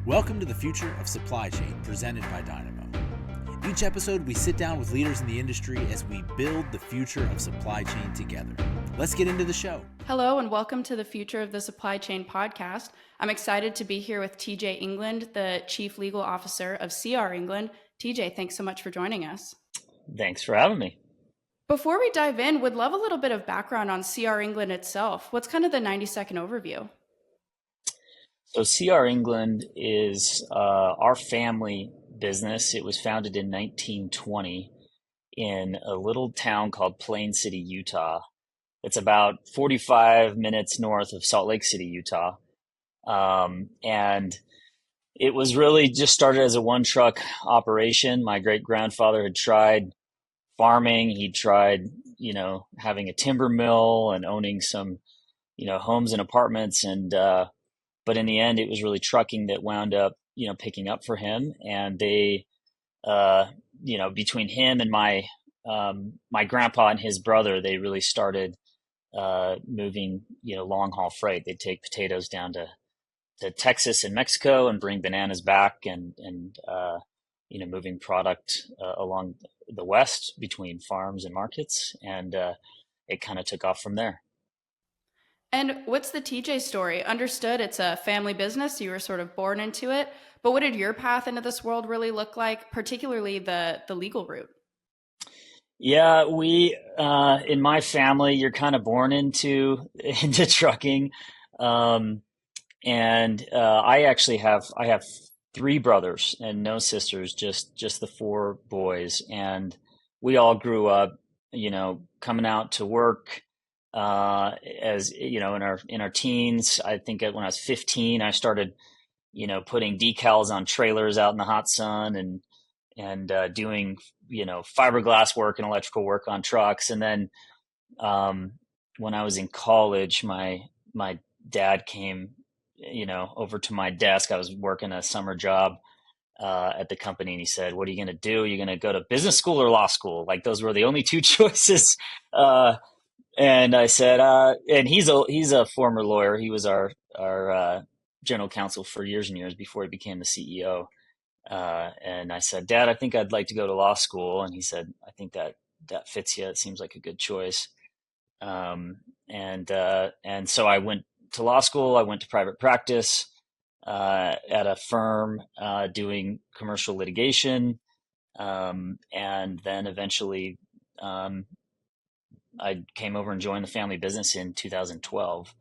Welcome to the Future of Supply Chain, presented by Dynamo. Each episode, we sit down with leaders in the industry as we build the future of supply chain together. Let's get into the show. Hello, and welcome to the Future of the Supply Chain podcast. I'm excited to be here with TJ England, the Chief Legal Officer of CR England. TJ, thanks so much for joining us. Thanks for having me. Before we dive in, would love a little bit of background on CR England itself. What's kind of the 90-second overview? So CR England is our family business. It was founded in 1920 in a little town called Plain City, Utah. It's about 45 minutes north of Salt Lake City, Utah. And it was really just started as a one-truck operation. My great-grandfather had tried farming. He tried, having a timber mill and owning some, homes and apartments. But in the end, it was really trucking that wound up, picking up for him. And they, between him and my grandpa and his brother, they really started moving, long haul freight. They'd take potatoes down to Texas and Mexico and bring bananas back and moving product along the West between farms and markets. And it kind of took off from there. And what's the TJ story? Understood it's a family business. You were sort of born into it. But what did your path into this world really look like, particularly the legal route? Yeah, we in my family, you're kind of born into trucking, and I actually have three brothers and no sisters, just the four boys, and we all grew up, coming out to work. As in our teens. I think when I was 15, I started, putting decals on trailers out in the hot sun and doing, fiberglass work and electrical work on trucks. And then when I was in college, my dad came, over to my desk. I was working a summer job at the company, and he said, "What are you going to do? Are you going to go to business school or law school?" Like those were the only two choices. And I said, and he's a former lawyer. He was our general counsel for years and years before he became the CEO. And I said, "Dad, I think I'd like to go to law school." And he said, "I think that fits you. It seems like a good choice." And so I went to law school. I went to private practice at a firm doing commercial litigation, and then eventually. I came over and joined the family business in 2012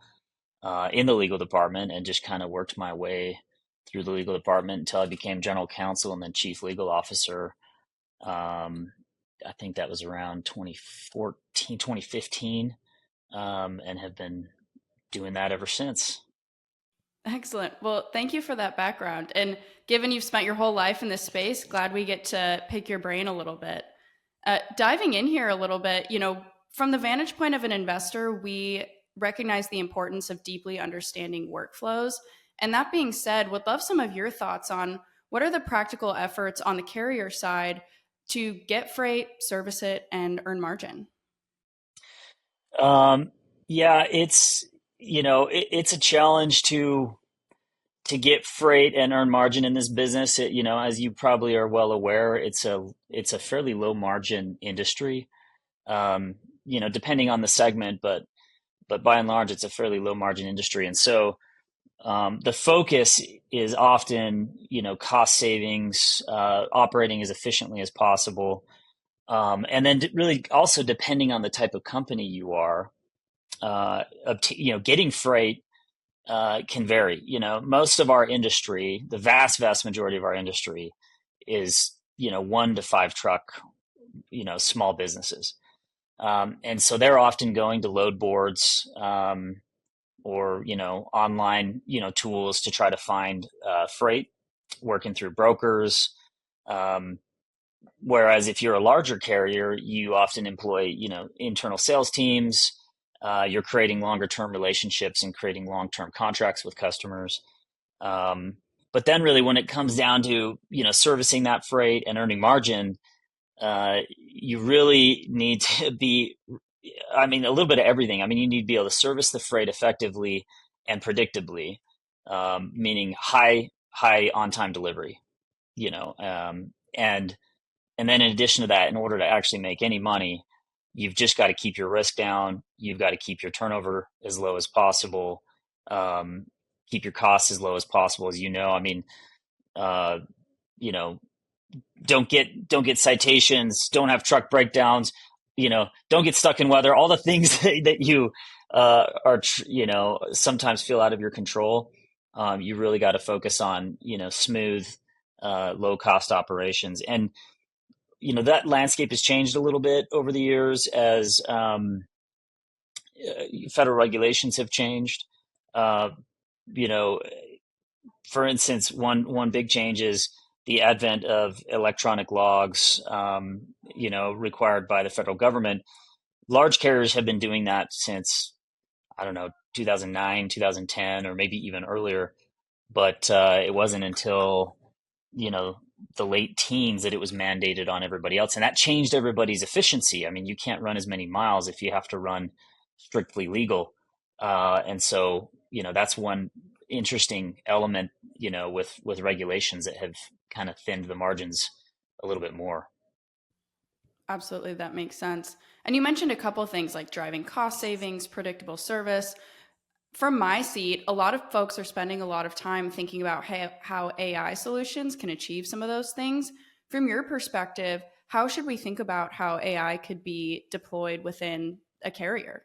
in the legal department, and just kind of worked my way through the legal department until I became general counsel and then chief legal officer. I think that was around 2015, and have been doing that ever since. Excellent. Well, thank you for that background. And given you've spent your whole life in this space, glad we get to pick your brain a little bit. Diving in here a little bit, from the vantage point of an investor, we recognize the importance of deeply understanding workflows. And that being said, would love some of your thoughts on what are the practical efforts on the carrier side to get freight, service it, and earn margin? Yeah, it's a challenge to get freight and earn margin in this business. As you probably are well aware, it's a fairly low margin industry. Depending on the segment, but by and large, it's a fairly low margin industry. And so the focus is often, cost savings, operating as efficiently as possible. And then really also depending on the type of company you are, getting freight can vary. Most of our industry, the vast majority of our industry is, 1 to 5 truck, small businesses. And so they're often going to load boards or online tools to try to find freight, working through brokers. Whereas if you're a larger carrier, you often employ internal sales teams. You're creating longer term relationships and creating long-term contracts with customers. But then really when it comes down to servicing that freight and earning margin, you really need to be, a little bit of everything. You need to be able to service the freight effectively and predictably, meaning high high on-time delivery, and then in addition to that, in order to actually make any money, you've just got to keep your risk down. You've got to keep your turnover as low as possible, um, keep your costs as low as possible. As you know, I mean, uh, you know, don't get citations, don't have truck breakdowns, don't get stuck in weather. All the things that you sometimes feel out of your control. You really got to focus on smooth, low cost operations, and that landscape has changed a little bit over the years as federal regulations have changed. Uh, you know, for instance, one big change is the advent of electronic logs, required by the federal government. Large carriers have been doing that since, I don't know, 2009, 2010, or maybe even earlier. But it wasn't until, the late teens that it was mandated on everybody else. And that changed everybody's efficiency. I mean, you can't run as many miles if you have to run strictly legal. And so, that's one interesting element, with regulations that have kind of thinned the margins a little bit more. Absolutely, that makes sense. And you mentioned a couple of things like driving cost savings, predictable service. From my seat, a lot of folks are spending a lot of time thinking about how AI solutions can achieve some of those things. From your perspective, how should we think about how AI could be deployed within a carrier?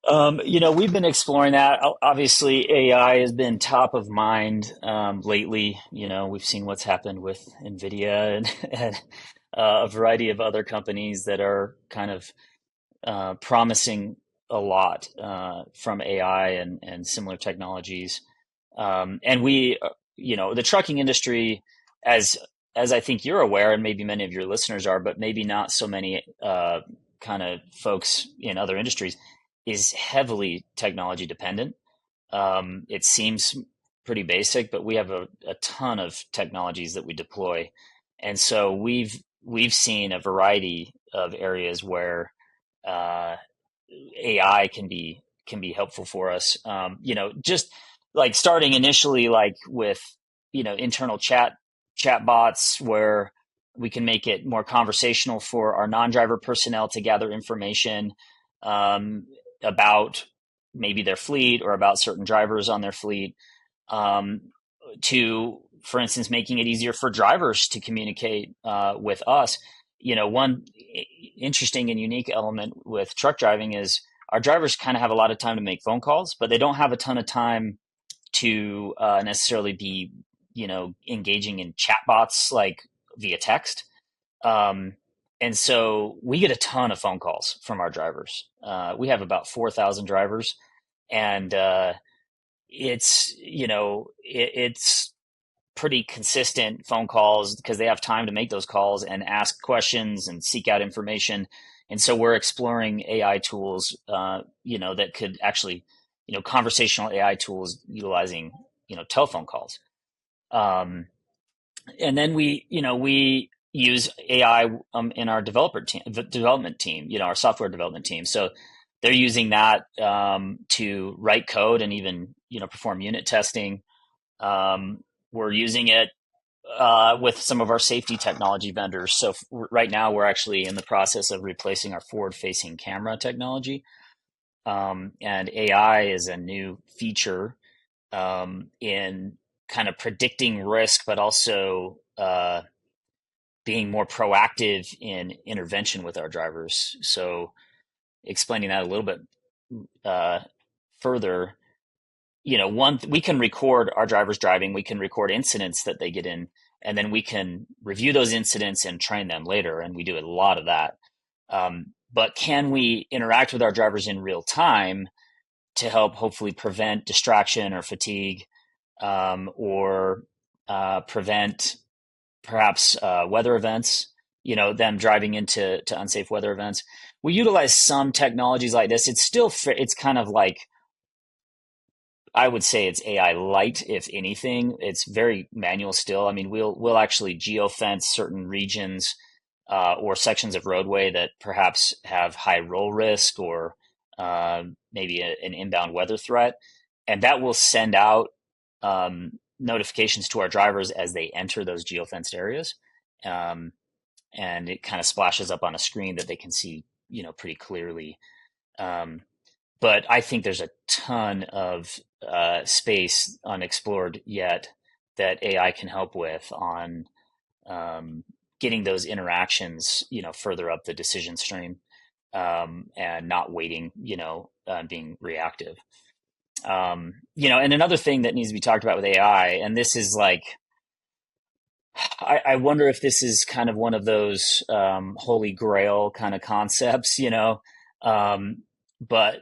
We've been exploring that. Obviously, AI has been top of mind lately. We've seen what's happened with NVIDIA and a variety of other companies that are kind of promising a lot from AI and similar technologies. And the trucking industry, as I think you're aware, and maybe many of your listeners are, but maybe not so many kind of folks in other industries, is heavily technology dependent. It seems pretty basic, but we have a ton of technologies that we deploy, and so we've seen a variety of areas where uh, AI can be helpful for us. Just like starting initially, like with internal chat bots, where we can make it more conversational for our non-driver personnel to gather information um, about maybe their fleet or about certain drivers on their fleet. Um, to, for instance, making it easier for drivers to communicate with us. One interesting and unique element with truck driving is our drivers kind of have a lot of time to make phone calls, but they don't have a ton of time to necessarily be, engaging in chatbots like via text. Um, and so we get a ton of phone calls from our drivers. We have about 4,000 drivers, and it's pretty consistent phone calls because they have time to make those calls and ask questions and seek out information. And so we're exploring AI tools, that could actually, conversational AI tools utilizing, telephone calls. Um, and then we use AI in our development team, our software development team. So they're using that to write code and even, perform unit testing. We're using it with some of our safety technology vendors. So right now, we're actually in the process of replacing our forward-facing camera technology, and AI is a new feature in kind of predicting risk, but also being more proactive in intervention with our drivers. So explaining that a little bit uh, further, we can record our drivers driving, we can record incidents that they get in, and then we can review those incidents and train them later, and we do a lot of that. But can we interact with our drivers in real time to help hopefully prevent distraction or fatigue, or prevent perhaps weather events, them driving into unsafe weather events? We utilize some technologies like this. It's kind of like, I would say it's AI light, if anything. It's very manual still. I mean, we'll actually geofence certain regions or sections of roadway that perhaps have high roll risk or maybe an inbound weather threat, and that will send out notifications to our drivers as they enter those geofenced areas. And it kind of splashes up on a screen that they can see, pretty clearly. But I think there's a ton of space unexplored yet that AI can help with on getting those interactions, further up the decision stream, and not waiting, being reactive. And another thing that needs to be talked about with AI, and this is like, I wonder if this is kind of one of those holy grail kind of concepts, but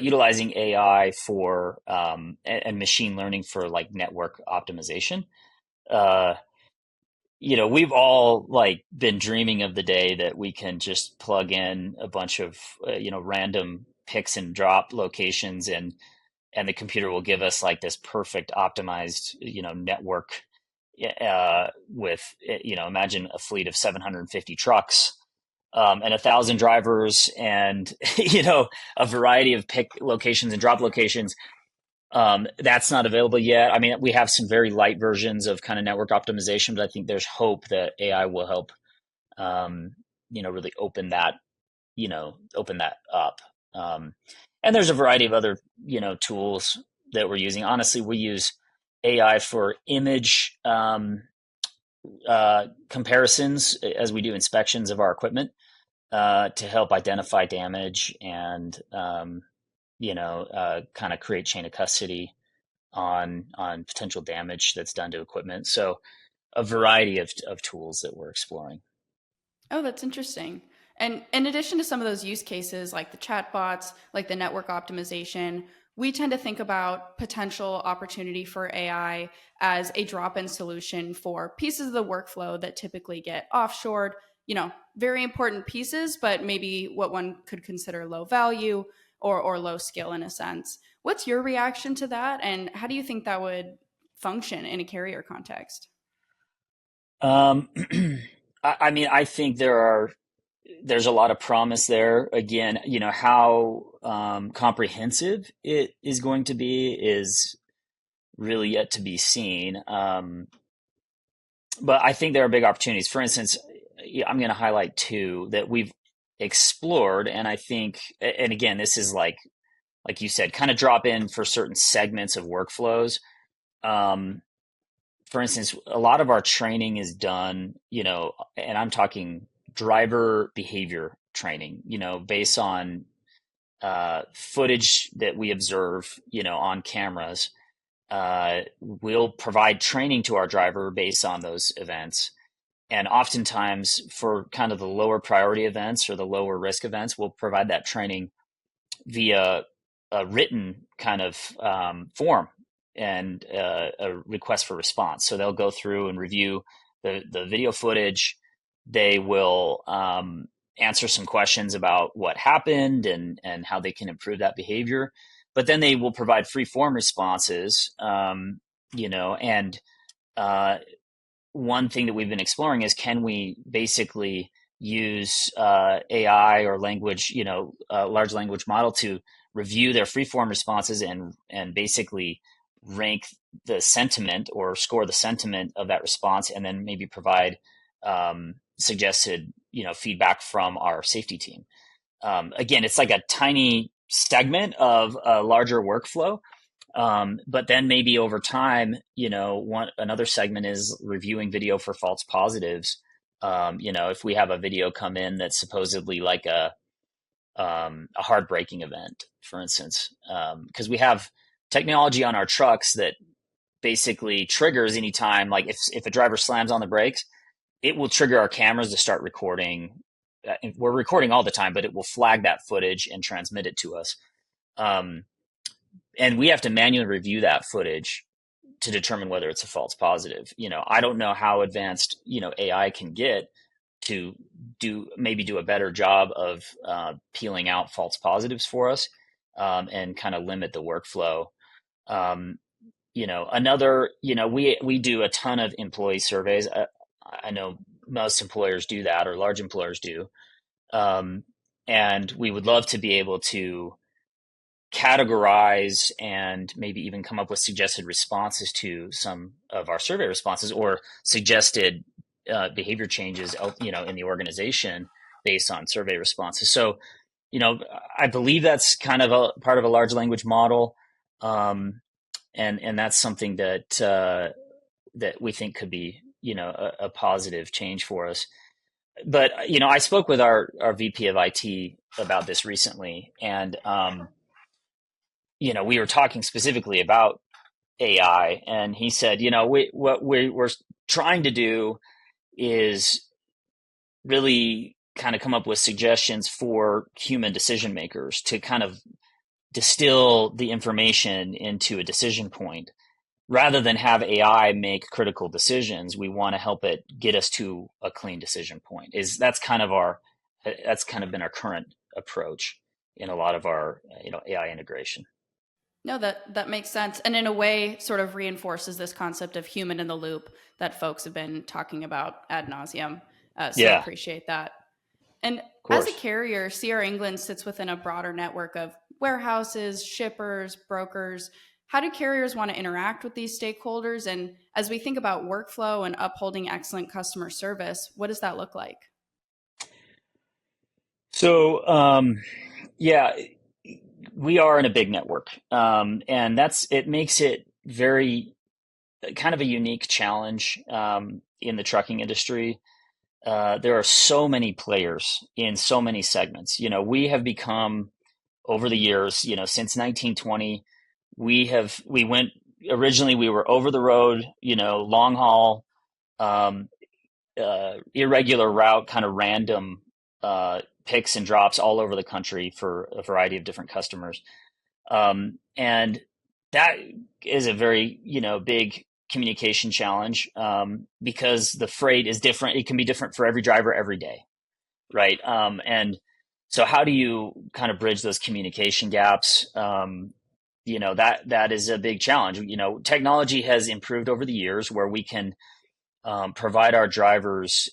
utilizing AI for and machine learning for like network optimization. We've all like been dreaming of the day that we can just plug in a bunch of random picks and drop locations, and the computer will give us like this perfect optimized network, with imagine a fleet of 750 trucks, and 1,000 drivers, and a variety of pick locations and drop locations. That's not available yet. I mean, we have some very light versions of kind of network optimization, but I think there's hope that AI will help, really open that up. And there's a variety of other, tools that we're using. Honestly, we use AI for image comparisons as we do inspections of our equipment, to help identify damage and, kind of create chain of custody on potential damage that's done to equipment. So a variety of tools that we're exploring. Oh, that's interesting. And in addition to some of those use cases like the chatbots, like the network optimization, we tend to think about potential opportunity for AI as a drop-in solution for pieces of the workflow that typically get offshored, very important pieces, but maybe what one could consider low value or low skill in a sense. What's your reaction to that? And how do you think that would function in a carrier context? Um, I mean, I think there's a lot of promise there. Again, how comprehensive it is going to be is really yet to be seen. But I think there are big opportunities. For instance, I'm going to highlight two that we've explored, and I think, and again, this is like you said, kind of drop in for certain segments of workflows. Um, for instance, a lot of our training is done, and I'm talking driver behavior training, based on footage that we observe, on cameras. We'll provide training to our driver based on those events. And oftentimes, for kind of the lower priority events or the lower risk events, we'll provide that training via a written kind of form and a request for response. So they'll go through and review the video footage. They will answer some questions about what happened and how they can improve that behavior. But then they will provide free form responses, and one thing that we've been exploring is, can we basically use AI or language, large language model to review their free-form responses and basically rank the sentiment or score the sentiment of that response, and then maybe provide suggested, feedback from our safety team. Again, it's like a tiny segment of a larger workflow. But then maybe over time, another segment is reviewing video for false positives. If we have a video come in that's supposedly like a hard braking event, for instance, because we have technology on our trucks that basically triggers anytime, like if a driver slams on the brakes, it will trigger our cameras to start recording. We're recording all the time, but it will flag that footage and transmit it to us. And we have to manually review that footage to determine whether it's a false positive. I don't know how advanced, AI can get to do a better job of peeling out false positives for us, and kind of limit the workflow. We do a ton of employee surveys. I know most employers do that, or large employers do. And we would love to be able to categorize and maybe even come up with suggested responses to some of our survey responses, or suggested behavior changes, in the organization based on survey responses. So, I believe that's kind of a part of a large language model, and that's something that we think could be, a positive change for us. But I spoke with our VP of IT about this recently, and we were talking specifically about AI, and he said, what we're trying to do is really kind of come up with suggestions for human decision makers to kind of distill the information into a decision point. Rather than have AI make critical decisions, we want to help it get us to a clean decision point. That's kind of been our current approach in a lot of our AI integration. No, that makes sense. And in a way sort of reinforces this concept of human in the loop that folks have been talking about ad nauseum. So I appreciate that. And as a carrier, CR England sits within a broader network of warehouses, shippers, brokers. How do carriers want to interact with these stakeholders? And as we think about workflow and upholding excellent customer service, what does that look like? So, we are in a big network, and it makes it very kind of a unique challenge in the trucking industry. There are so many players in so many segments. We have become, over the years, since 1920, originally we were over the road, long haul, irregular route, kind of random picks and drops all over the country for a variety of different customers. And that is a very, big communication challenge, because the freight is different. It can be different for every driver every day. Right. And so how do you kind of bridge those communication gaps? That is a big challenge. Technology has improved over the years where we can provide our drivers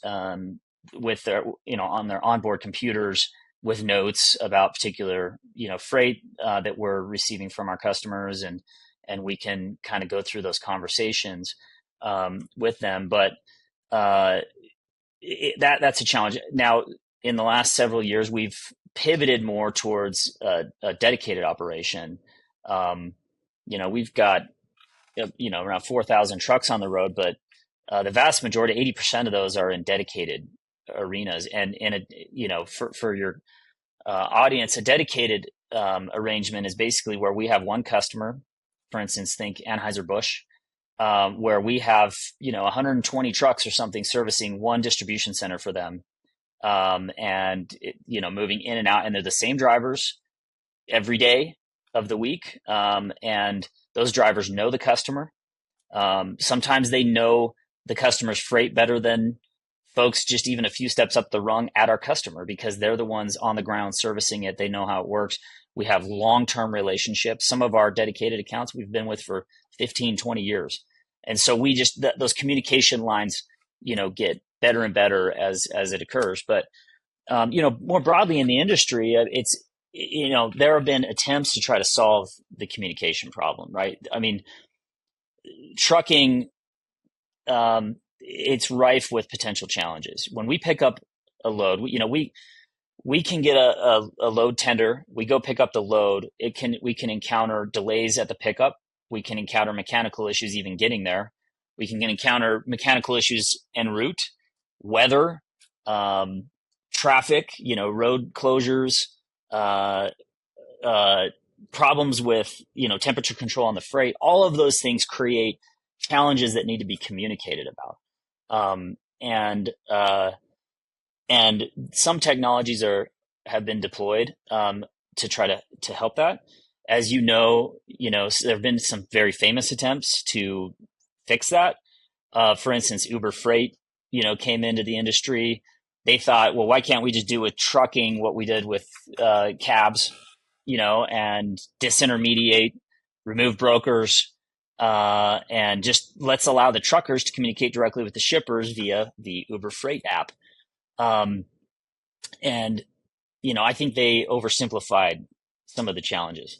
with their, on their onboard computers with notes about particular, freight that we're receiving from our customers, and we can kind of go through those conversations with them. But that's a challenge. Now, in the last several years, we've pivoted more towards a dedicated operation. We've got around 4,000 trucks on the road, but the vast majority, 80% of those, are in dedicated arenas. And for your audience, a dedicated arrangement is basically where we have one customer. For instance, think Anheuser-Busch, where we have 120 trucks or something servicing one distribution center for them, and moving in and out, and they're the same drivers every day of the week, and those drivers know the customer. Sometimes they know the customer's freight better than folks just even a few steps up the rung at our customer, because they're the ones on the ground servicing it. They know how it works. We have long-term relationships. Some of our dedicated accounts we've been with for 15, 20 years. And so we just, those communication lines, get better and better as it occurs. But, more broadly in the industry, there have been attempts to try to solve the communication problem, right? I mean, trucking, it's rife with potential challenges. When we pick up a load, we can get a load tender. We go pick up the load. We can encounter delays at the pickup. We can encounter mechanical issues even getting there. We can encounter mechanical issues en route, weather, traffic, road closures, problems with, temperature control on the freight. All of those things create challenges that need to be communicated about. And some technologies have been deployed to try to help that. As there have been some very famous attempts to fix that. For instance, Uber Freight, came into the industry. They thought, well, why can't we just do with trucking what we did with cabs, and disintermediate, remove brokers, and just let's allow the truckers to communicate directly with the shippers via the Uber Freight app. And I think they oversimplified some of the challenges.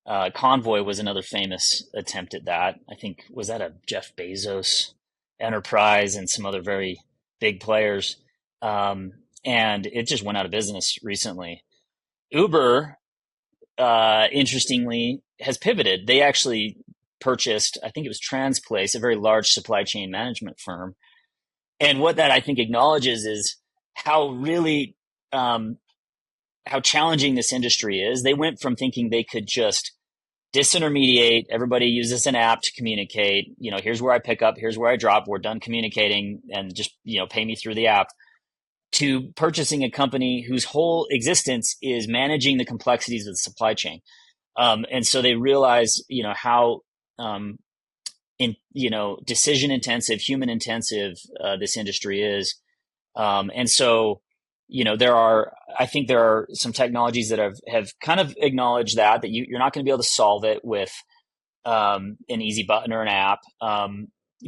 Convoy was another famous attempt at that. I think, was that a Jeff Bezos enterprise and some other very big players. And it just went out of business recently. Uber, interestingly, has pivoted. They actually purchased, I think it was Transplace, a very large supply chain management firm. And what that I think acknowledges is how really how challenging this industry is. They went from thinking they could just disintermediate, everybody uses an app to communicate, here's where I pick up, here's where I drop, we're done communicating, and just, pay me through the app, to purchasing a company whose whole existence is managing the complexities of the supply chain. And so they realize, how, decision intensive, human intensive, this industry is. And so, I think there are some technologies that have kind of acknowledged that you're not going to be able to solve it with an easy button or an app,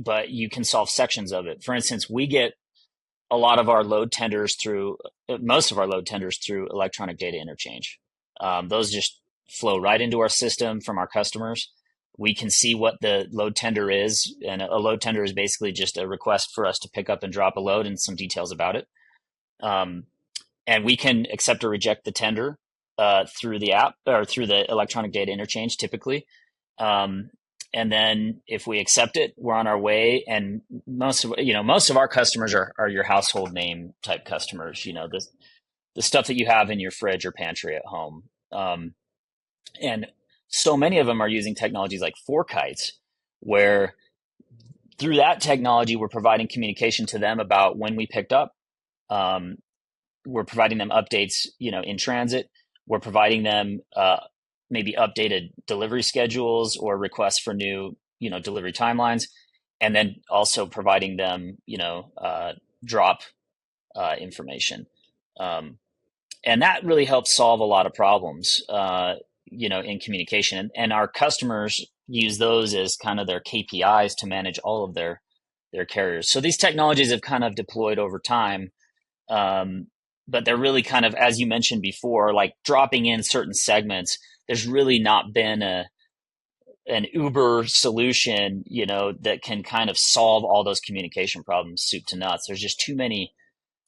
but you can solve sections of it. For instance, we get a lot of our load tenders most of our load tenders through electronic data interchange. Those just flow right into our system from our customers. We can see what the load tender is, and a load tender is basically just a request for us to pick up and drop a load and some details about it. And we can accept or reject the tender through the app or through the electronic data interchange typically. And then if we accept it, we're on our way. And most of our customers are your household name type customers, the stuff that you have in your fridge or pantry at home. And so many of them are using technologies like Fourkites, where through that technology, we're providing communication to them about when we picked up. We're providing them updates, in transit. We're providing them maybe updated delivery schedules or requests for new, delivery timelines, and then also providing them, drop information. And that really helps solve a lot of problems, in communication. And our customers use those as kind of their KPIs to manage all of their carriers. So these technologies have kind of deployed over time. But they're really kind of, as you mentioned before, like dropping in certain segments. There's really not been an Uber solution, that can kind of solve all those communication problems soup to nuts. There's just too many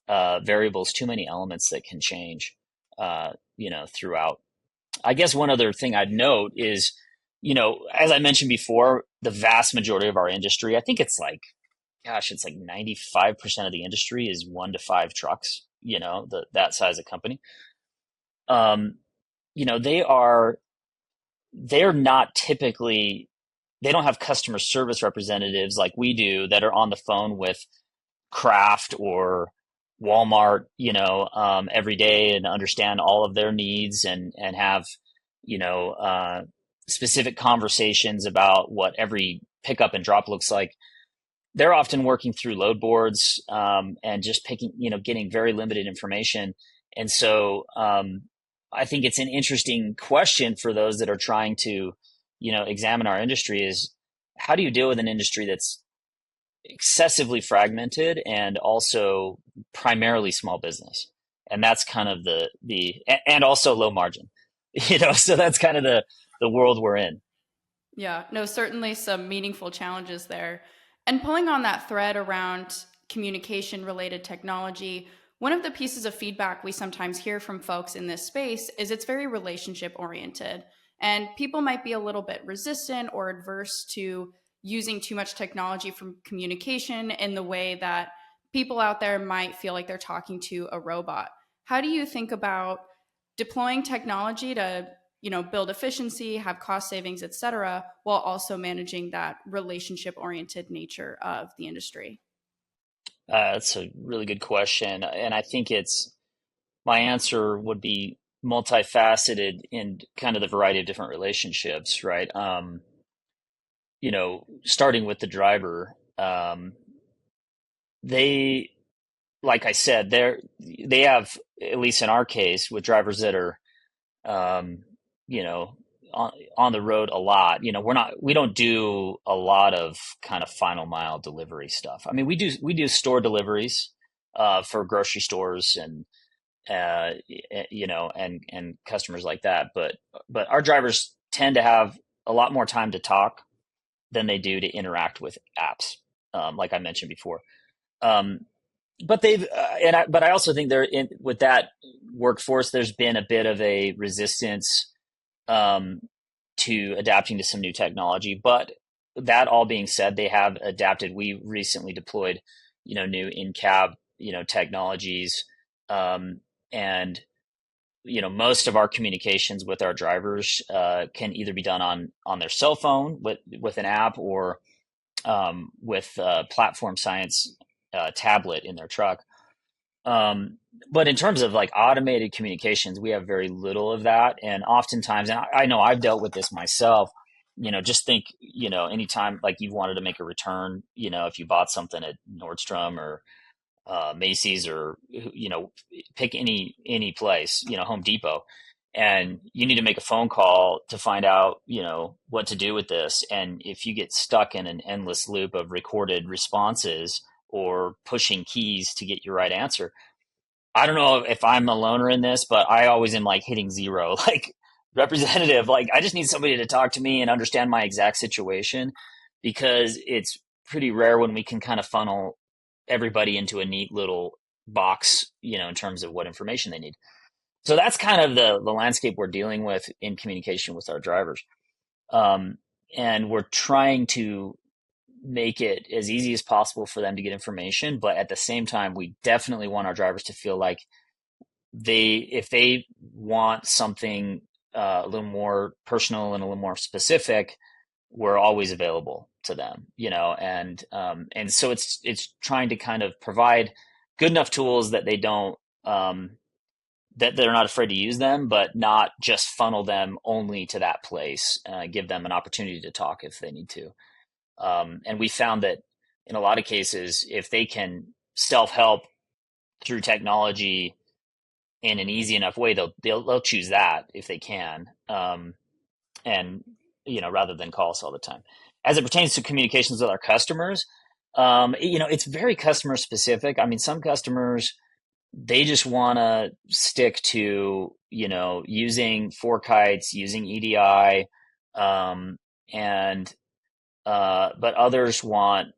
variables, too many elements that can change, throughout. I guess one other thing I'd note is, as I mentioned before, the vast majority of our industry, I think it's like 95% of the industry is 1 to 5 trucks, that size of company. They're not typically, they don't have customer service representatives like we do that are on the phone with Kraft or Walmart, every day and understand all of their needs and have, specific conversations about what every pickup and drop looks like. They're often working through load boards, and just getting very limited information. And so, I think it's an interesting question for those that are trying to, examine our industry is, how do you deal with an industry that's excessively fragmented and also primarily small business? And that's kind of and also low margin, so that's kind of the world we're in. Yeah, no, certainly some meaningful challenges there. And pulling on that thread around communication related technology, one of the pieces of feedback we sometimes hear from folks in this space is it's very relationship oriented. And people might be a little bit resistant or adverse to using too much technology from communication in the way that people out there might feel like they're talking to a robot. How do you think about deploying technology to build efficiency, have cost savings, et cetera, while also managing that relationship-oriented nature of the industry? That's a really good question. And I think my answer would be multifaceted in kind of the variety of different relationships, right? Starting with the driver, they, like I said, they have, at least in our case, with drivers that are, on the road a lot. We don't do a lot of kind of final mile delivery stuff. I mean, we do store deliveries for grocery stores and customers like that. But our drivers tend to have a lot more time to talk than they do to interact with apps, like I mentioned before. Um, but but I also think with that workforce, there's been a bit of a resistance um, to adapting to some new technology. But that all being said, they have adapted. We recently deployed, new in-cab, technologies, and most of our communications with our drivers can either be done on their cell phone with an app, or with platform science tablet in their truck. Um, but in terms of like automated communications, we have very little of that. And oftentimes, and I know I've dealt with this myself, just think, anytime like you've wanted to make a return, if you bought something at Nordstrom or Macy's, or, pick any place, Home Depot, and you need to make a phone call to find out, what to do with this. And if you get stuck in an endless loop of recorded responses or pushing keys to get your right answer, I don't know if I'm a loner in this, but I always am like hitting zero, like representative. Like I just need somebody to talk to me and understand my exact situation, because it's pretty rare when we can kind of funnel everybody into a neat little box, in terms of what information they need. So that's kind of the landscape we're dealing with in communication with our drivers. Um, and we're trying to make it as easy as possible for them to get information. But at the same time, we definitely want our drivers to feel like if they want something a little more personal and a little more specific, we're always available to them, and so it's trying to kind of provide good enough tools that they don't, that they're not afraid to use them, but not just funnel them only to that place. Give them an opportunity to talk if they need to. And we found that in a lot of cases, if they can self-help through technology in an easy enough way, they'll choose that if they can, and rather than call us all the time. As it pertains to communications with our customers, it's very customer specific. I mean, some customers, they just want to stick to using FourKites, using EDI, and but others want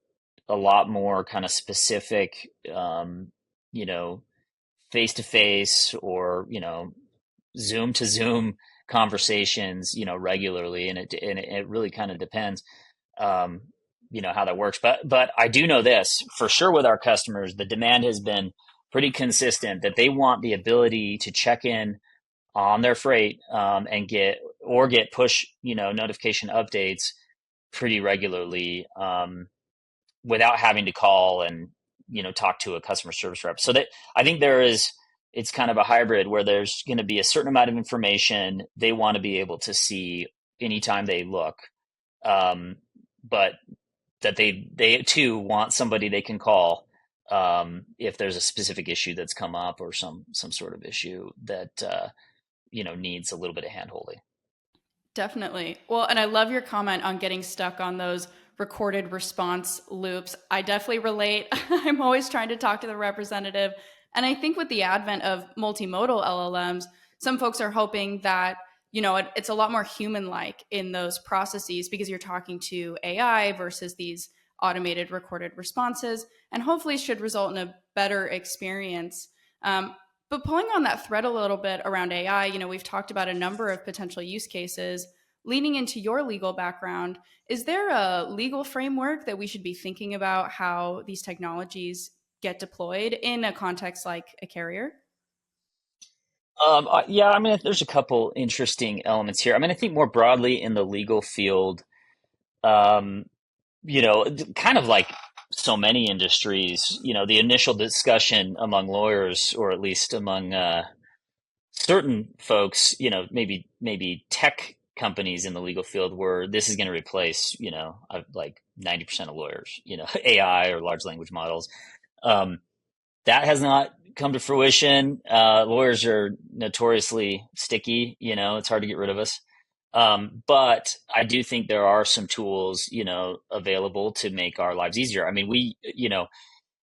a lot more kind of specific, you know, face to face, or Zoom to Zoom conversations, regularly, and it really kind of depends, um, how that works. But I do know this for sure with our customers, the demand has been pretty consistent that they want the ability to check in on their freight, and get push notification updates pretty regularly, without having to call and talk to a customer service rep. So that I think it's kind of a hybrid where there's going to be a certain amount of information they want to be able to see anytime they look, but that they too want somebody they can call, if there's a specific issue that's come up, or some sort of issue that needs a little bit of handholding. Definitely. Well, and I love your comment on getting stuck on those recorded response loops. I definitely relate. I'm always trying to talk to the representative. And I think with the advent of multimodal LLMs, some folks are hoping that, it's a lot more human like in those processes, because you're talking to AI versus these automated recorded responses, and hopefully should result in a better experience. But pulling on that thread a little bit around AI, we've talked about a number of potential use cases. Leaning into your legal background, is there a legal framework that we should be thinking about how these technologies get deployed in a context like a carrier? Yeah, I mean, there's a couple interesting elements here. I mean, I think more broadly in the legal field, um, kind of like so many industries, the initial discussion among lawyers, or at least among certain folks, maybe tech companies in the legal field, where this is going to replace, like 90% of lawyers, AI or large language models. Um, that has not come to fruition. Lawyers are notoriously sticky. It's hard to get rid of us. But I do think there are some tools, available to make our lives easier. I mean,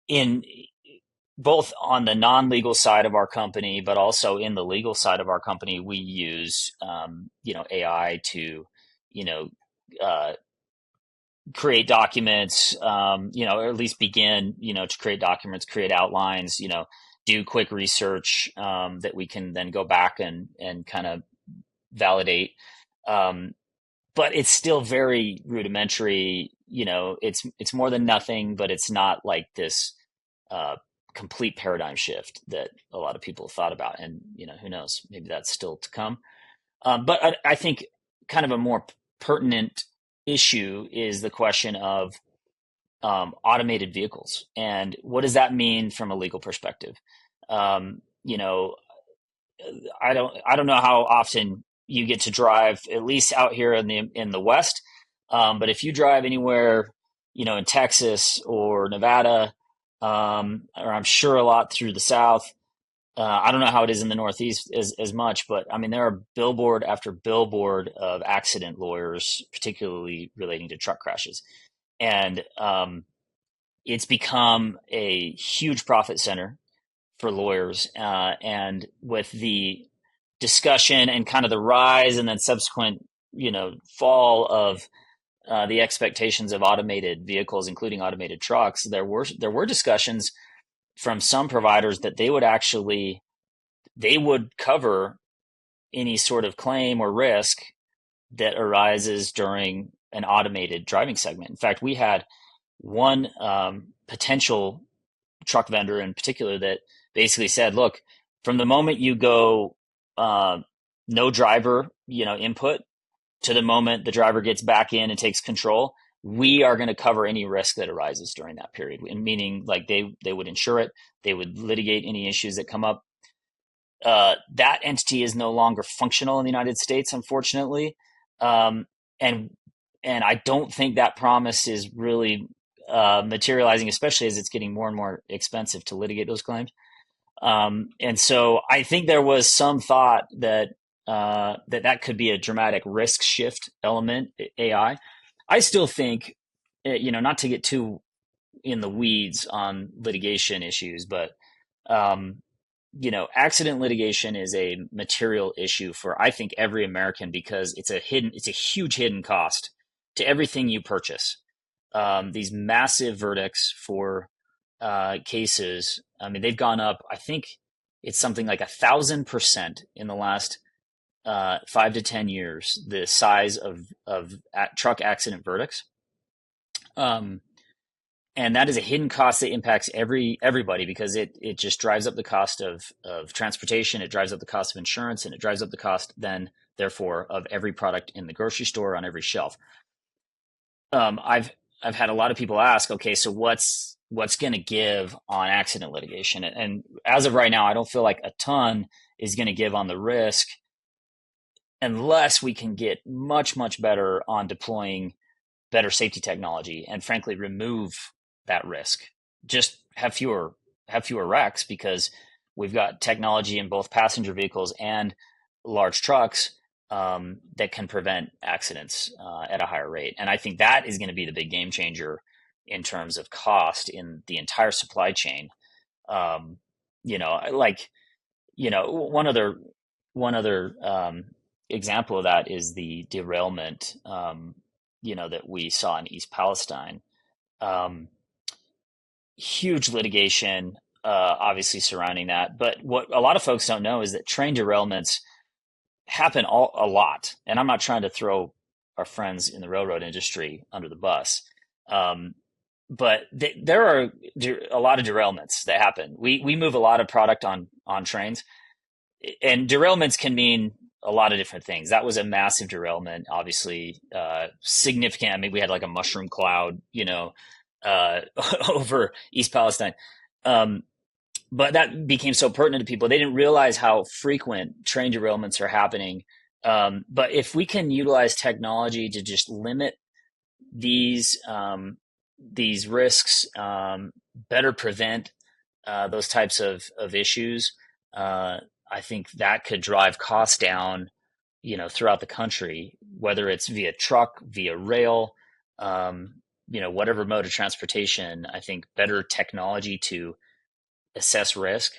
in both on the non-legal side of our company, but also in the legal side of our company, we use, AI to, you know, uh, create documents, or at least begin, to create documents, create outlines, do quick research, that we can then go back and kind of validate. Um, but it's still very rudimentary. It's more than nothing, but it's not like this uh, complete paradigm shift that a lot of people have thought about. And who knows, maybe that's still to come. But I think kind of a more pertinent issue is the question of automated vehicles, and what does that mean from a legal perspective? Um, you know, I don't know how often you get to drive, at least out here in the West. But if you drive anywhere, in Texas or Nevada, or I'm sure a lot through the South. I don't know how it is in the Northeast as much, but I mean, there are billboard after billboard of accident lawyers, particularly relating to truck crashes. And it's become a huge profit center for lawyers. And with the discussion and kind of the rise and then subsequent, fall of the expectations of automated vehicles, including automated trucks, there were discussions from some providers that they would cover any sort of claim or risk that arises during an automated driving segment. In fact, we had one potential truck vendor in particular that basically said, look, from the moment you go no driver, input to the moment the driver gets back in and takes control, we are going to cover any risk that arises during that period. And meaning, like, they would insure it, they would litigate any issues that come up. That entity is no longer functional in the United States, unfortunately, and and I don't think that promise is really materializing, especially as it's getting more and more expensive to litigate those claims. And so I think there was some thought that that could be a dramatic risk shift element, AI. I still think, not to get too in the weeds on litigation issues, but accident litigation is a material issue for, I think, every American, because it's a huge hidden cost to everything you purchase. These massive verdicts for cases, I mean, they've gone up. I think it's something like 1,000% in the last 5 to 10 years. The size of truck accident verdicts, and that is a hidden cost that impacts everybody, because it just drives up the cost of transportation, it drives up the cost of insurance, and it drives up the cost then, therefore, of every product in the grocery store on every shelf. I've had a lot of people ask, okay, so what's going to give on accident litigation? And as of right now, I don't feel like a ton is going to give on the risk, unless we can get much, much better on deploying better safety technology and, frankly, remove that risk. Just have fewer wrecks, because we've got technology in both passenger vehicles and large trucks that can prevent accidents at a higher rate. And I think that is going to be the big game changer in terms of cost in the entire supply chain. One other example of that is the derailment, that we saw in East Palestine. Huge litigation, obviously, surrounding that. But what a lot of folks don't know is that train derailments happen a lot. And I'm not trying to throw our friends in the railroad industry under the bus. But there are a lot of derailments that happen. We move a lot of product on trains, and derailments can mean a lot of different things. That was a massive derailment, obviously, significant. I mean, we had like a mushroom cloud, over East Palestine. But that became so pertinent to people. They didn't realize how frequent train derailments are happening. But if we can utilize technology to just limit these risks, better prevent those types of issues, I think that could drive costs down, throughout the country, whether it's via truck, via rail, whatever mode of transportation. I think better technology to assess risk.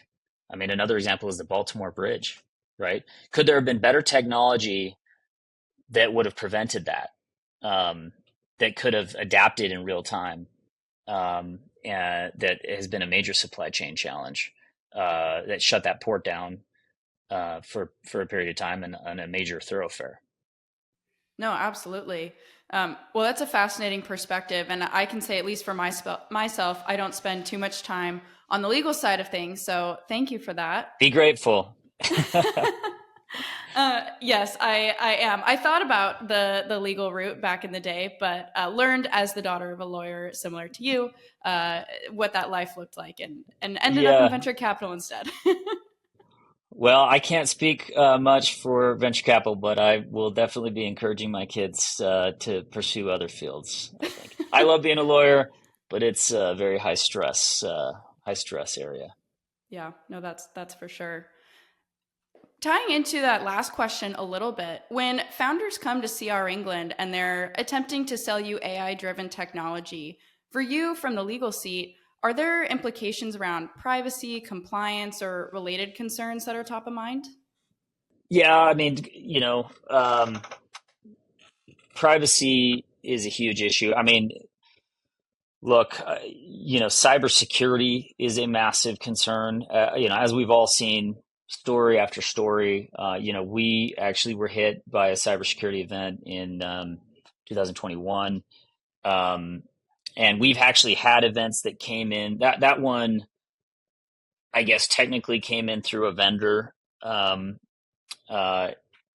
I mean, another example is the Baltimore Bridge, right? Could there have been better technology that would have prevented that, that could have adapted in real time, and that has been a major supply chain challenge, that shut that port down for a period of time and on a major thoroughfare. No, absolutely. Well, that's a fascinating perspective. And I can say, at least for myself, I don't spend too much time on the legal side of things. So thank you for that. Be grateful. Yes, I am. I thought about the legal route back in the day, but learned as the daughter of a lawyer, similar to you, what that life looked like, and ended up in Yeah. venture capital instead. Well, I can't speak much for venture capital, but I will definitely be encouraging my kids to pursue other fields. I think I love being a lawyer, but it's a very high stress area. Yeah, no, that's for sure. Tying into that last question a little bit, when founders come to CR England and they're attempting to sell you AI driven technology, for you from the legal seat, are there implications around privacy, compliance, or related concerns that are top of mind? Yeah, I mean, privacy is a huge issue. I mean, look, cybersecurity is a massive concern. As we've all seen, story after story. We actually were hit by a cybersecurity event in 2021, and we've actually had events that came in. That one, I guess, technically came in through a vendor. Uh,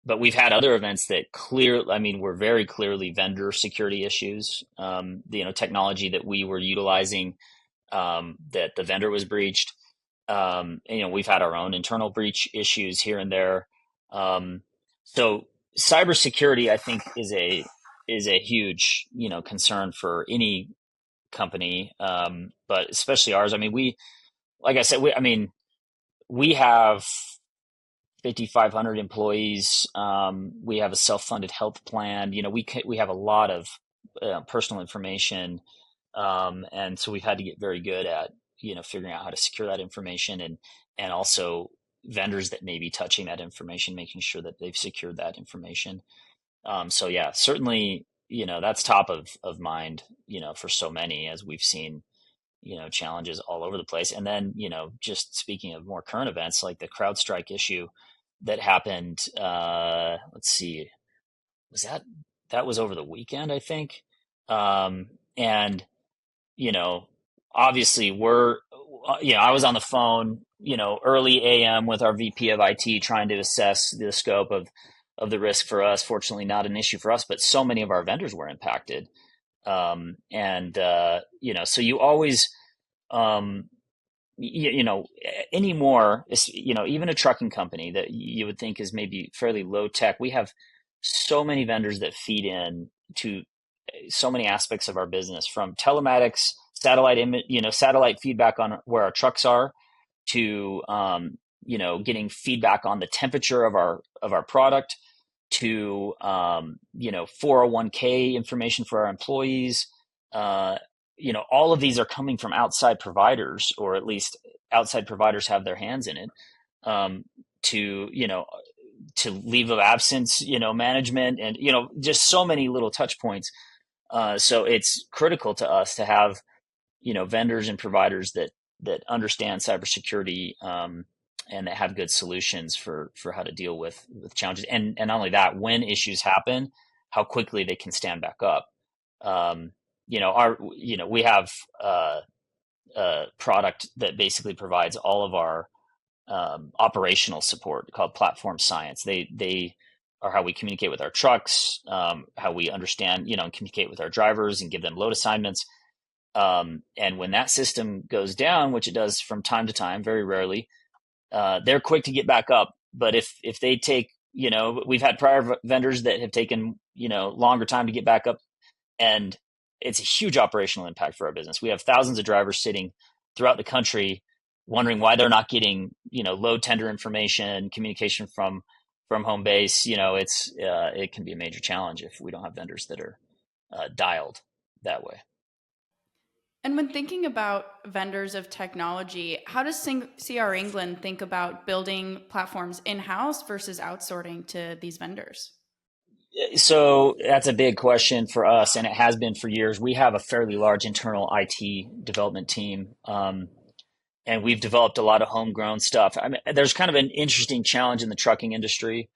but we've had other events that were very clearly vendor security issues. Technology that we were utilizing, that the vendor was breached. We've had our own internal breach issues here and there. So cybersecurity, I think, is a huge, concern for any company, but especially ours. I mean, like I said, we have 5,500 employees. We have a self-funded health plan. We have a lot of personal information, and so we've had to get very good at figuring out how to secure that information, and also vendors that may be touching that information, making sure that they've secured that information. So yeah, certainly that's top of mind for so many, as we've seen challenges all over the place. And then just speaking of more current events, like the CrowdStrike issue that happened. Let's see, was that was over the weekend, I think. And obviously I was on the phone, early AM with our VP of IT trying to assess the scope of the risk for us. Fortunately, not an issue for us, but so many of our vendors were impacted. So you always, um, anymore, even a trucking company that you would think is maybe fairly low tech, we have so many vendors that feed in to so many aspects of our business, from telematics, satellite feedback on where our trucks are, to getting feedback on the temperature of our product, to 401k information for our employees. All of these are coming from outside providers, or at least outside providers have their hands in it, to to leave of absence, management, and just so many little touch points. So it's critical to us to have vendors and providers that understand cybersecurity, and that have good solutions for how to deal with challenges, and not only that, when issues happen, how quickly they can stand back up. We have a product that basically provides all of our operational support, called Platform Science. They are how we communicate with our trucks, how we understand, and communicate with our drivers and give them load assignments. And when that system goes down, which it does from time to time, very rarely, they're quick to get back up. But if they take, we've had prior vendors that have taken, longer time to get back up, and it's a huge operational impact for our business. We have thousands of drivers sitting throughout the country wondering why they're not getting, load tender information, communication from home base. It can be a major challenge if we don't have vendors that are dialed that way. And And when thinking about vendors of technology, how does CR England think about building platforms in-house versus outsourcing to these vendors? So that's a big question for us, and it has been for years. We have a fairly large internal IT development team, and we've developed a lot of homegrown stuff. I mean, there's kind of an interesting challenge in the trucking industry.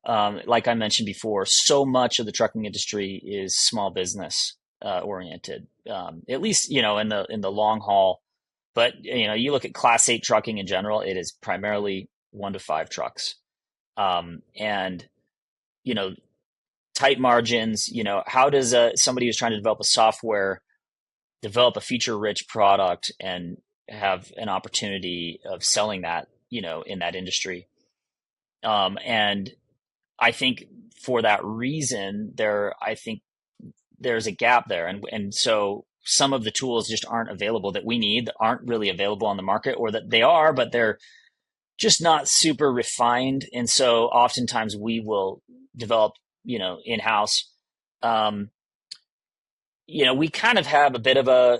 Like I mentioned before, so much of the trucking industry is small business oriented, at least in the long haul. But you look at Class 8 trucking in general, it is primarily 1 to 5 trucks, and you know tight margins. How does somebody who's trying to develop a software develop a feature-rich product and have an opportunity of selling that in that industry? And I think for that reason, I think there's a gap there, and so some of the tools just aren't available that we need, that aren't really available on the market, or that they are, but they're just not super refined. And so oftentimes we will develop, in-house. We kind of have a bit of a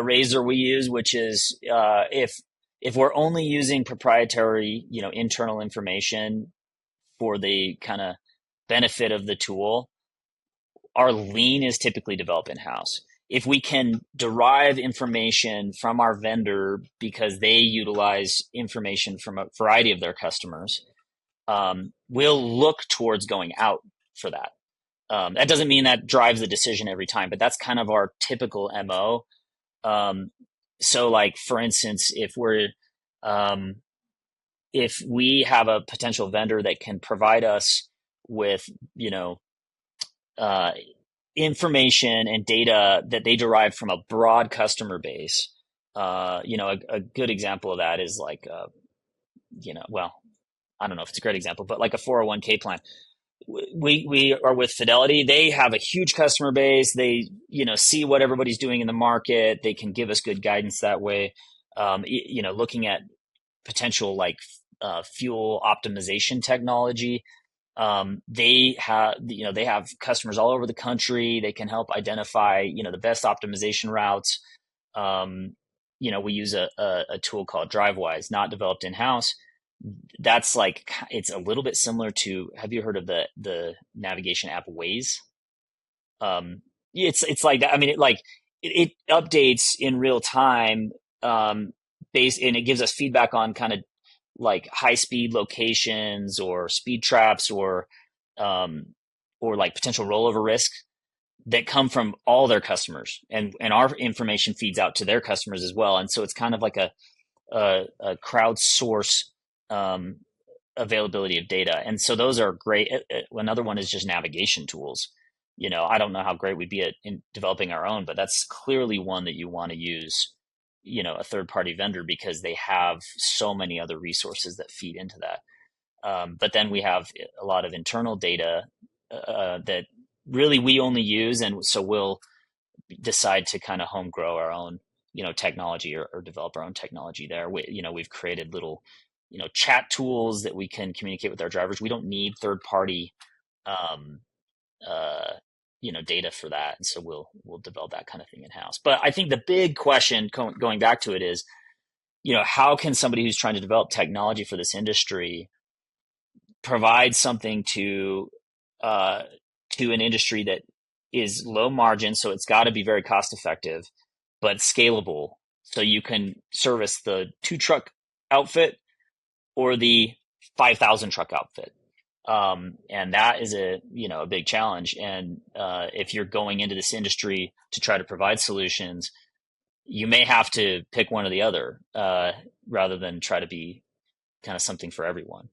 razor we use, which is if we're only using proprietary, internal information for the kind of benefit of the tool, our lean is typically developed in-house. If we can derive information from our vendor because they utilize information from a variety of their customers, we'll look towards going out for that. That doesn't mean that drives the decision every time, but that's kind of our typical MO. So like, for instance, if we have a potential vendor that can provide us with, information and data that they derive from a broad customer base, a good example of that is like, well, I don't know if it's a great example, but like a 401k plan. We are with Fidelity. They have a huge customer base. They, see what everybody's doing in the market. They can give us good guidance that way. Looking at potential like fuel optimization technology. They have customers all over the country. They can help identify, the best optimization routes. We use a tool called DriveWise, not developed in-house. That's like, it's a little bit similar to, have you heard of the navigation app Waze? It's like that. I mean, it updates in real time, and it gives us feedback on kind of like high speed locations or speed traps or like potential rollover risk that come from all their customers, and our information feeds out to their customers as well. And so it's kind of like a crowdsource availability of data. And so those are great. Another one is just navigation tools. I don't know how great we'd be at in developing our own, but that's clearly one that you want to use, a third-party vendor, because they have so many other resources that feed into that. But then we have a lot of internal data that really we only use, and so we'll decide to kind of home grow our own, technology or develop our own technology there. We've created little, chat tools that we can communicate with our drivers. We don't need third-party, data for that, and so we'll develop that kind of thing in house. But I think the big question going back to it is, how can somebody who's trying to develop technology for this industry provide something to an industry that is low margin, so it's got to be very cost effective, but scalable, so you can service the 2 truck outfit or the 5,000 truck outfit. And that is a big challenge. And if you're going into this industry to try to provide solutions, you may have to pick one or the other, rather than try to be kind of something for everyone.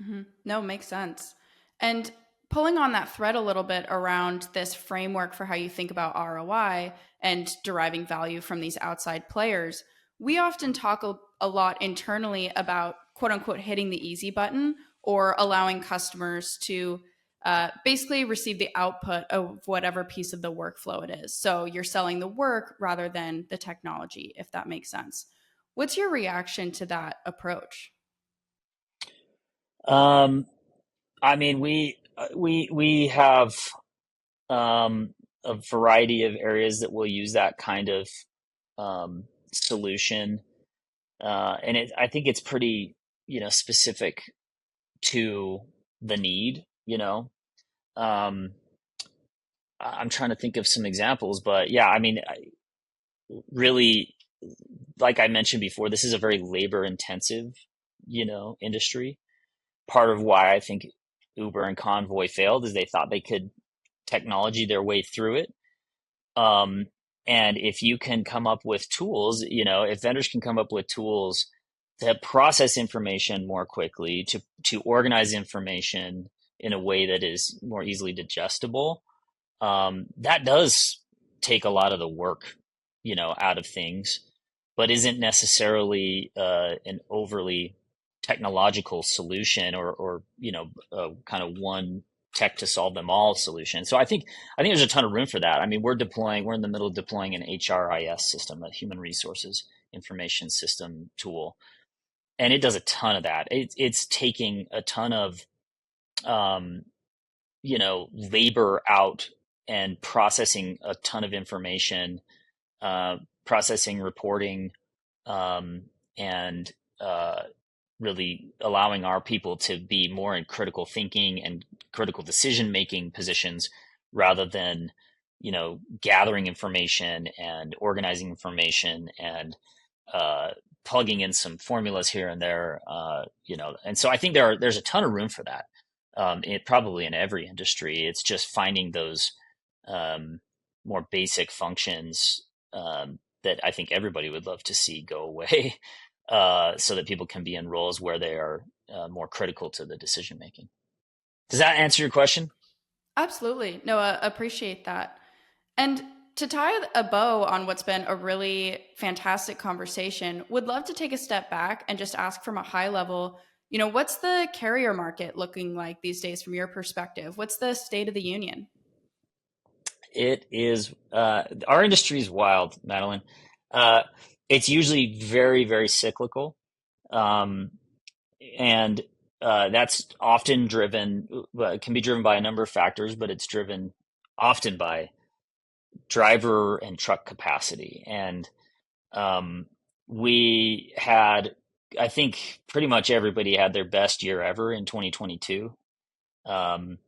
Mm-hmm. No, makes sense. And pulling on that thread a little bit around this framework for how you think about ROI and deriving value from these outside players, we often talk a lot internally about quote unquote hitting the easy button, or allowing customers to basically receive the output of whatever piece of the workflow it is. So you're selling the work rather than the technology, if that makes sense. What's your reaction to that approach? I mean, we have a variety of areas that will use that kind of solution, and I think it's pretty, specific to the need. Um, I'm trying to think of some examples, but yeah, I mean, really, like I mentioned before, this is a very labor intensive, industry. Part of why I think Uber and Convoy failed is they thought they could technology their way through it. Um, and if you can come up with tools, if vendors can come up with tools to process information more quickly, to organize information in a way that is more easily digestible, that does take a lot of the work, out of things, but isn't necessarily an overly technological solution or kind of one tech to solve them all solution. So I think there's a ton of room for that. I mean, we're in the middle of deploying an HRIS system, a human resources information system tool, and it does a ton of that. It's taking a ton of um, labor out and processing a ton of information, processing, reporting, and really allowing our people to be more in critical thinking and critical decision making positions rather than, gathering information and organizing information and uh, plugging in some formulas here and there, and so I think there's a ton of room for that. It probably in every industry. It's just finding those um, more basic functions that I think everybody would love to see go away, so that people can be in roles where they are more critical to the decision making. Does that answer your question? Absolutely. No, appreciate that. And to tie a bow on what's been a really fantastic conversation, would love to take a step back and just ask from a high level, what's the carrier market looking like these days from your perspective? What's the state of the union? It is our industry is wild, Madeline. Uh, it's usually very, very cyclical. Um, and that's often driven, well, it can be driven by a number of factors, but it's driven often by driver and truck capacity. And um, we had, I think, pretty much everybody had their best year ever in 2022, um,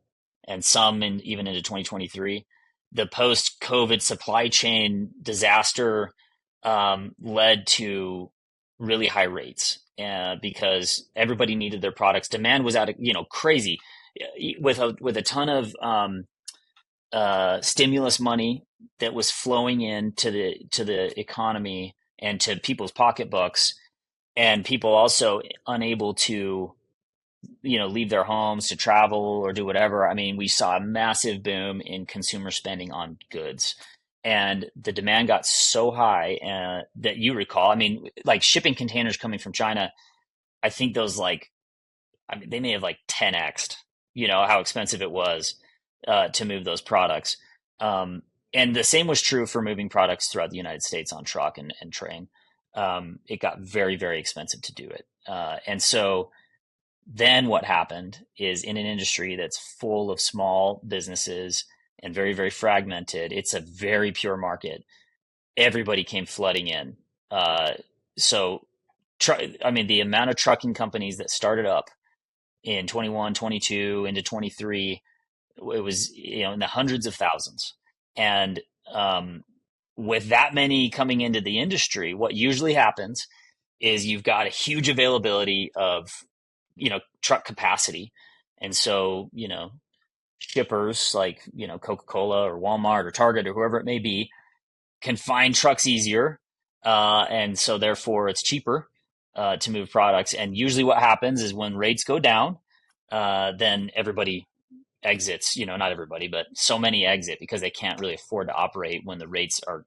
and some even into 2023. The post-COVID supply chain disaster led to really high rates because everybody needed their products. Demand was crazy with a ton of stimulus money that was flowing into the economy and to people's pocketbooks, and people also unable to leave their homes to travel or do whatever. I mean, we saw a massive boom in consumer spending on goods, and the demand got so high that you recall. I mean, like shipping containers coming from China. I think those they may have 10x'd, how expensive it was to move those products. And the same was true for moving products throughout the United States on truck and train. It got very, very expensive to do it. And so then what happened is, in an industry that's full of small businesses and very, very fragmented, it's a very pure market. Everybody came flooding in. So, I mean, the amount of trucking companies that started up in 21, 22 into 23, it was, in the hundreds of thousands. And with that many coming into the industry, what usually happens is you've got a huge availability of, truck capacity. And so, shippers like, Coca-Cola or Walmart or Target or whoever it may be can find trucks easier. And so therefore it's cheaper to move products. And usually what happens is when rates go down, then everybody exits, not everybody, but so many exit because they can't really afford to operate when the rates are,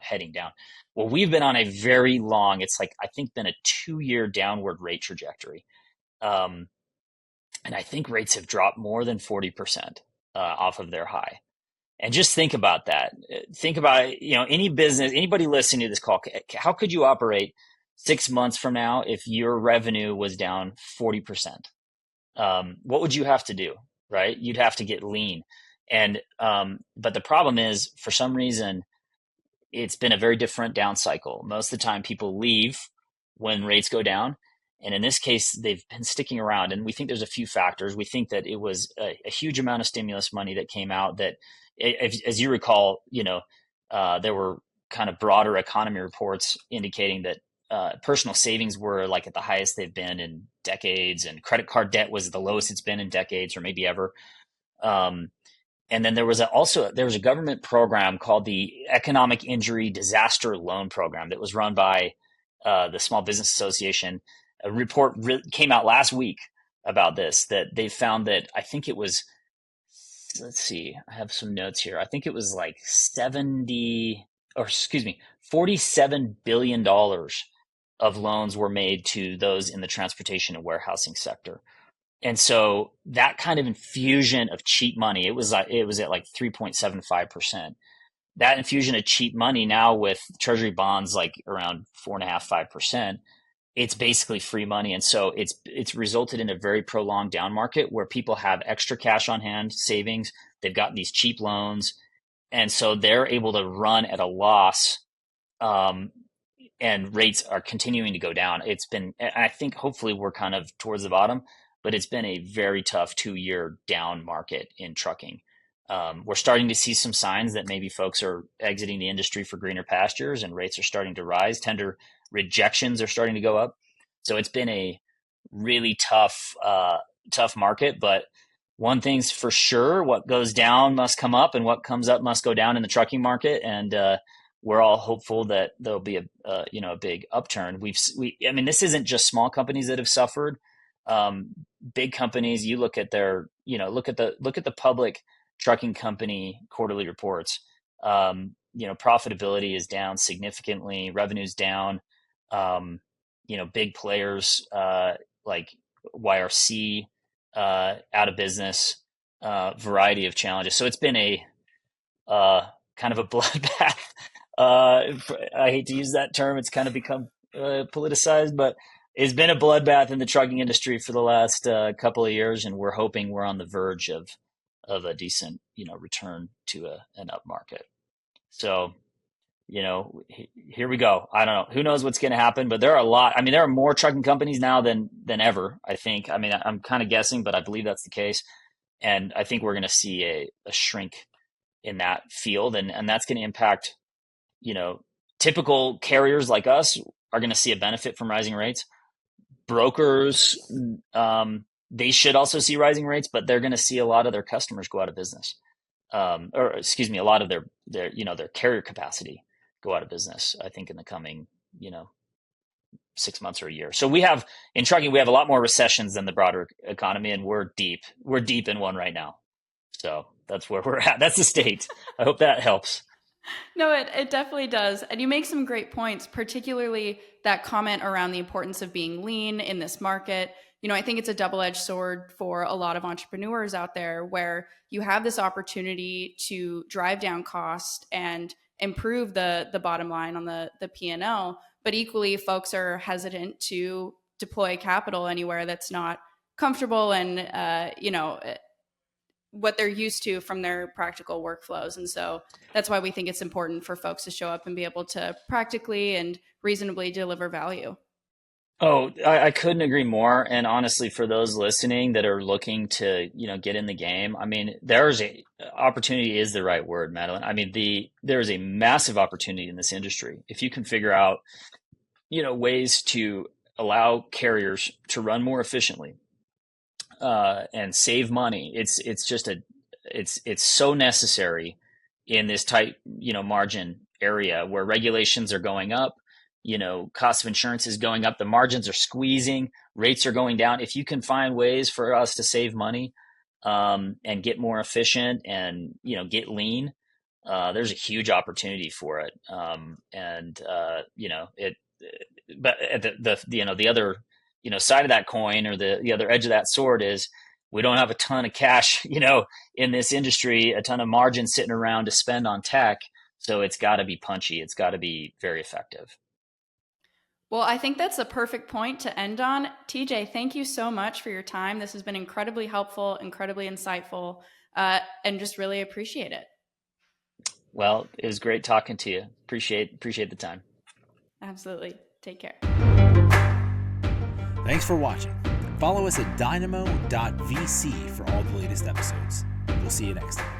heading down. Well, we've been on a very long, it's like, I think been a 2-year downward rate trajectory. Um, and I think rates have dropped more than 40% off of their high. And just think about that. Think about, any business, anybody listening to this call, how could you operate 6 months from now if your revenue was down 40%? What would you have to do, right? You'd have to get lean. And but the problem is, for some reason, it's been a very different down cycle. Most of the time, people leave when rates go down. And in this case, they've been sticking around. And we think there's a few factors. We think that it was a huge amount of stimulus money that came out that, as you recall, there were kind of broader economy reports indicating that personal savings were like at the highest they've been in decades, and credit card debt was the lowest it's been in decades or maybe ever. And then there was a government program called the Economic Injury Disaster Loan Program that was run by the Small Business Association. A report came out last week about this, that they found that, I think it was, let's see, I have some notes here. I think it was like $47 billion of loans were made to those in the transportation and warehousing sector. And so that kind of infusion of cheap money, it was at like 3.75%. That infusion of cheap money now with treasury bonds like around 4.5%, 5%, it's basically free money. And so it's resulted in a very prolonged down market where people have extra cash on hand, savings. They've gotten these cheap loans. And so they're able to run at a loss. And rates are continuing to go down. I think hopefully we're kind of towards the bottom, but it's been a very tough 2-year down market in trucking. We're starting to see some signs that maybe folks are exiting the industry for greener pastures, and rates are starting to rise. Tender rejections are starting to go up. So it's been a really tough market. But one thing's for sure: what goes down must come up, and what comes up must go down in the trucking market. And we're all hopeful that there'll be a big upturn. I mean, this isn't just small companies that have suffered. Big companies, you look at look at the public trucking company quarterly reports. Profitability is down significantly, revenue's down. Big players like YRC out of business, variety of challenges. So it's been a kind of a bloodbath. I hate to use that term; it's kind of become politicized, but it's been a bloodbath in the trucking industry for the last couple of years, and we're hoping we're on the verge of a decent, return to an up market. So, here we go. I don't know. Who knows what's going to happen, but there are a lot. I mean, there are more trucking companies now than ever, I think. I mean, I'm kind of guessing, but I believe that's the case. And I think we're going to see a shrink in that field, and that's going to impact, typical carriers like us are going to see a benefit from rising rates. Brokers, they should also see rising rates, but they're going to see a lot of their customers go out of business. A lot of their carrier capacity go out of business, I think, in the coming, 6 months or a year. So in trucking, we have a lot more recessions than the broader economy, and we're deep in one right now. So that's where we're at. That's the state. I hope that helps. No, it definitely does. And you make some great points, particularly that comment around the importance of being lean in this market. I think it's a double-edged sword for a lot of entrepreneurs out there, where you have this opportunity to drive down cost and improve the bottom line on the P&L. But equally, folks are hesitant to deploy capital anywhere that's not comfortable and, what they're used to from their practical workflows. And so that's why we think it's important for folks to show up and be able to practically and reasonably deliver value. Oh, I couldn't agree more. And honestly, for those listening that are looking to, get in the game, I mean, opportunity is the right word, Madelyn. I mean, there is a massive opportunity in this industry. If you can figure out, ways to allow carriers to run more efficiently, and save money, it's so necessary in this tight, margin area where regulations are going up. Cost of insurance is going up, the margins are squeezing, rates are going down. If you can find ways for us to save money, and get more efficient and, get lean, there's a huge opportunity for it. But at the other, side of that coin, or the other edge of that sword, is we don't have a ton of cash, in this industry, a ton of margin sitting around to spend on tech. So it's got to be punchy. It's got to be very effective. Well, I think that's a perfect point to end on. TJ, thank you so much for your time. This has been incredibly helpful, incredibly insightful. and just really appreciate it. Well, it was great talking to you. Appreciate the time. Absolutely. Take care. Thanks for watching. Follow us at dynamo.vc for all the latest episodes. We'll see you next time.